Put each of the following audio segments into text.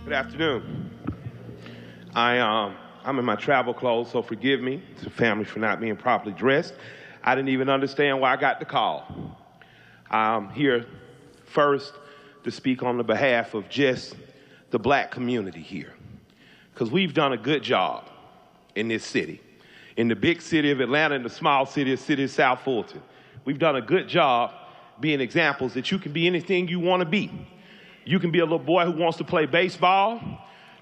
Good afternoon. I'm in my travel clothes, so forgive me to the family for not being properly dressed. I didn't even understand why I got the call. I'm here first to speak on the behalf of just the black community here, because we've done a good job in this city. In the big city of Atlanta and the small city of South Fulton, we've done a good job being examples that you can be anything you want to be. You can be a little boy who wants to play baseball.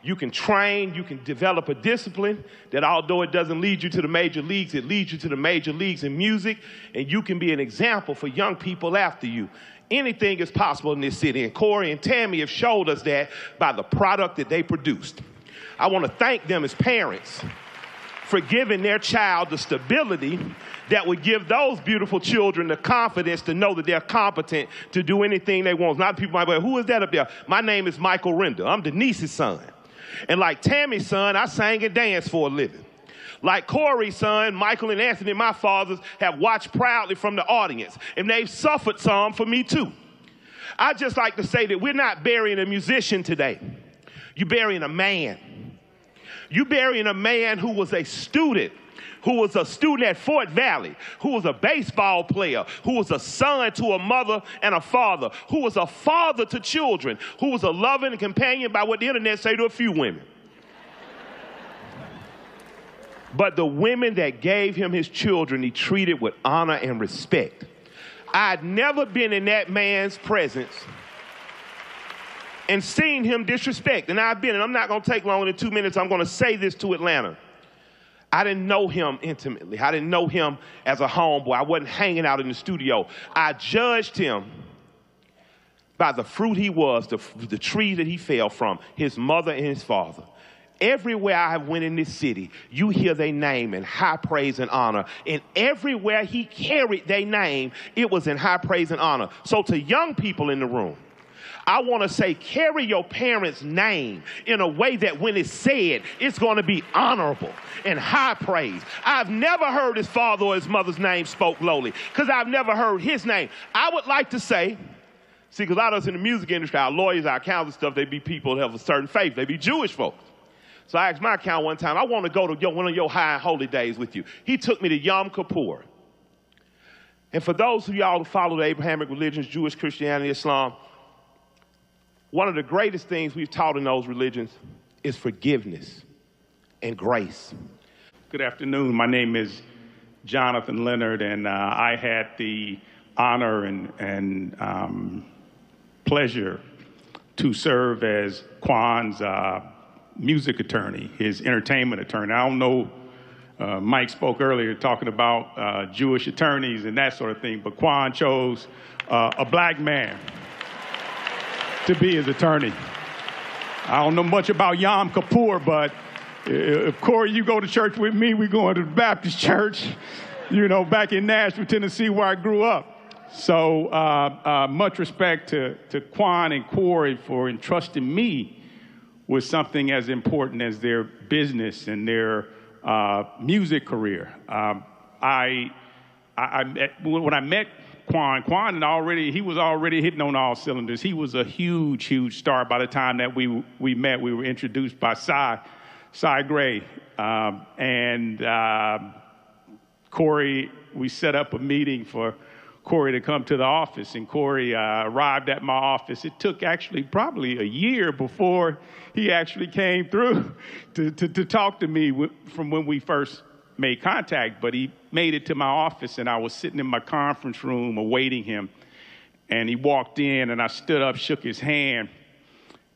You can train, you can develop a discipline that although it doesn't lead you to the major leagues, it leads you to the major leagues in music, and you can be an example for young people after you. Anything is possible in this city, and Corey and Tammy have showed us that by the product that they produced. I want to thank them as parents for giving their child the stability that would give those beautiful children the confidence to know that they're competent to do anything they want. A lot of people might be like, who is that up there? My name is Michael Render. I'm Denise's son. And like Tammy's son, I sang and danced for a living. Like Corey's son, Michael and Anthony, my fathers, have watched proudly from the audience, and they've suffered some for me too. I just like to say that we're not burying a musician today. You're burying a man. You're burying a man who was a student at Fort Valley, who was a baseball player, who was a son to a mother and a father, who was a father to children, who was a loving companion by what the internet say to a few women. But the women that gave him his children, he treated with honor and respect. I'd never been in that man's presence and seen him disrespect. And I've been, and I'm not going to take longer than 2 minutes. I'm going to say this to Atlanta. I didn't know him intimately. I didn't know him as a homeboy. I wasn't hanging out in the studio. I judged him by the fruit he was, the tree that he fell from, his mother and his father. Everywhere I have went in this city, you hear their name in high praise and honor. And everywhere he carried their name, it was in high praise and honor. So to young people in the room, I want to say, carry your parents' name in a way that when it's said, it's going to be honorable and high praise. I've never heard his father or his mother's name spoke lowly, because I've never heard his name. I would like to say, see, because a lot of us in the music industry, our lawyers, our accountants and stuff, they be people that have a certain faith. They be Jewish folks. So I asked my accountant one time, I want to go to one of your high and holy days with you. He took me to Yom Kippur. And for those of y'all who follow the Abrahamic religions, Jewish, Christianity, Islam, one of the greatest things we've taught in those religions is forgiveness and grace. Good afternoon. My name is Jonathan Leonard, and I had the honor and pleasure to serve as Quan's music attorney, his entertainment attorney. I don't know, Mike spoke earlier talking about Jewish attorneys and that sort of thing, but Quan chose a black man to be his attorney. I don't know much about Yom Kippur, but if Corey, you go to church with me, we're going to the Baptist church, back in Nashville, Tennessee, where I grew up. So much respect to Quan and Corey for entrusting me with something as important as their business and their music career. When I met Quan he was already hitting on all cylinders. He was a huge, huge star. By the time that we met, we were introduced by Cy Gray. Corey, we set up a meeting for Corey to come to the office, and Corey arrived at my office. It took actually probably a year before he actually came through to talk to me from when we first made contact, but he made it to my office, and I was sitting in my conference room awaiting him, and he walked in, and I stood up, shook his hand,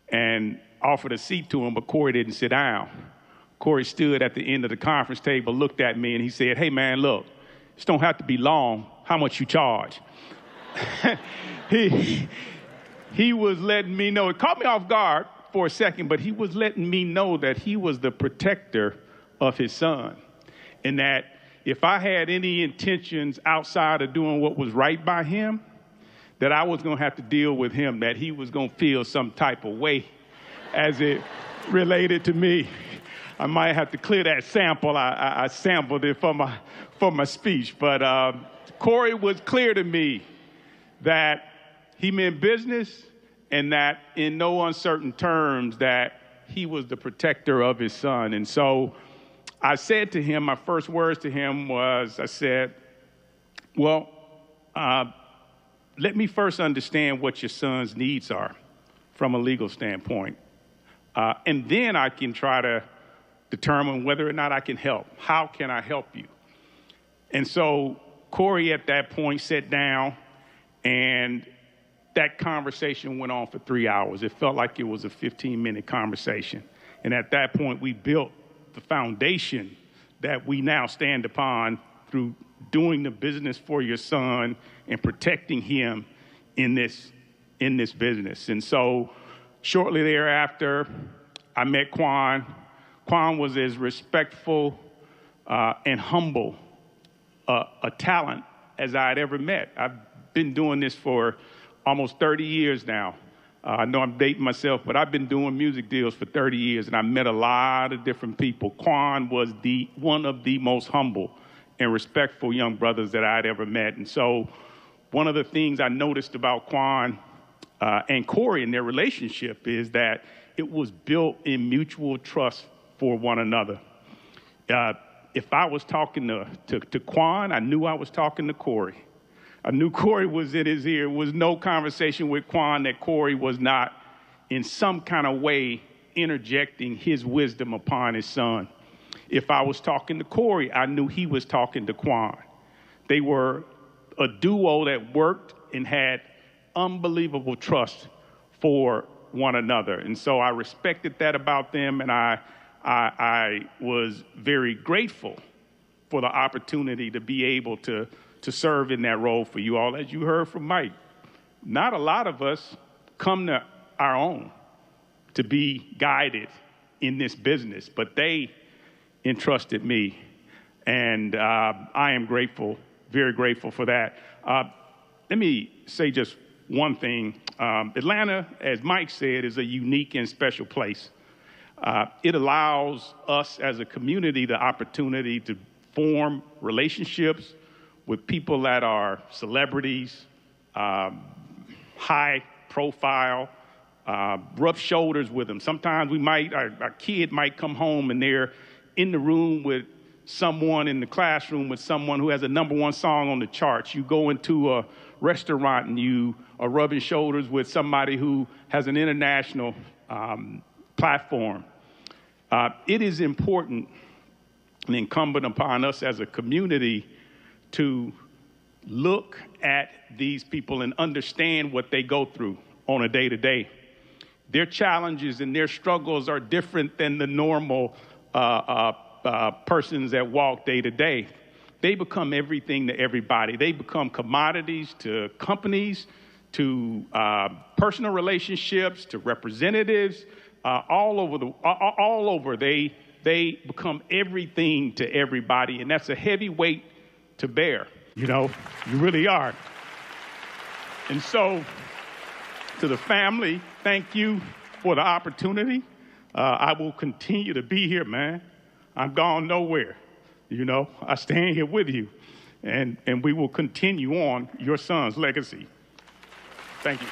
and offered a seat to him, but Corey didn't sit down. Corey stood at the end of the conference table, looked at me, and he said, "Hey, man, look, this don't have to be long. How much you charge?" He was letting me know. It caught me off guard for a second, but he was letting me know that he was the protector of his son, and that if I had any intentions outside of doing what was right by him, that I was going to have to deal with him, that he was going to feel some type of way as it related to me. I might have to clear that sample. I sampled it for my speech, but Corey was clear to me that he meant business and that in no uncertain terms that he was the protector of his son. And so I said to him, my first words to him was, I said, well, let me first understand what your son's needs are from a legal standpoint. And then I can try to determine whether or not I can help. How can I help you? And so Corey at that point sat down, and that conversation went on for 3 hours. It felt like it was a 15-minute conversation. And at that point, we built the foundation that we now stand upon through doing the business for your son and protecting him in this business. And so shortly thereafter, I met Quan. Quan was as respectful and humble a talent as I had ever met. I've been doing this for almost 30 years now. I know I'm dating myself, but I've been doing music deals for 30 years, and I met a lot of different people. Quan was one of the most humble and respectful young brothers that I'd ever met. And so one of the things I noticed about Quan and Corey in their relationship is that it was built in mutual trust for one another. If I was talking to Quan, I knew I was talking to Corey. I knew Corey was in his ear. There was no conversation with Quan that Corey was not in some kind of way interjecting his wisdom upon his son. If I was talking to Corey, I knew he was talking to Quan. They were a duo that worked and had unbelievable trust for one another. And so I respected that about them, and I was very grateful for the opportunity to be able to serve in that role for you all. As you heard from Mike, not a lot of us come to our own to be guided in this business, but they entrusted me, and I am grateful, very grateful for that. Let me say just one thing. Atlanta, as Mike said, is a unique and special place. It allows us as a community the opportunity to form relationships with people that are celebrities, high profile, rub shoulders with them. Sometimes our kid might come home and they're in the room with someone in the classroom with someone who has a #1 song on the charts. You go into a restaurant and you are rubbing shoulders with somebody who has an international platform. It is important and incumbent upon us as a community to look at these people and understand what they go through on a day-to-day. Their challenges and their struggles are different than the normal persons that walk day-to-day. They become everything to everybody. They become commodities to companies, to personal relationships, to representatives, all over. They become everything to everybody, and that's a heavy weight to bear. You know, you really are. And so, to the family, thank you for the opportunity. I will continue to be here, man. I'm gone nowhere. You know, I stand here with you, and we will continue on your son's legacy. Thank you.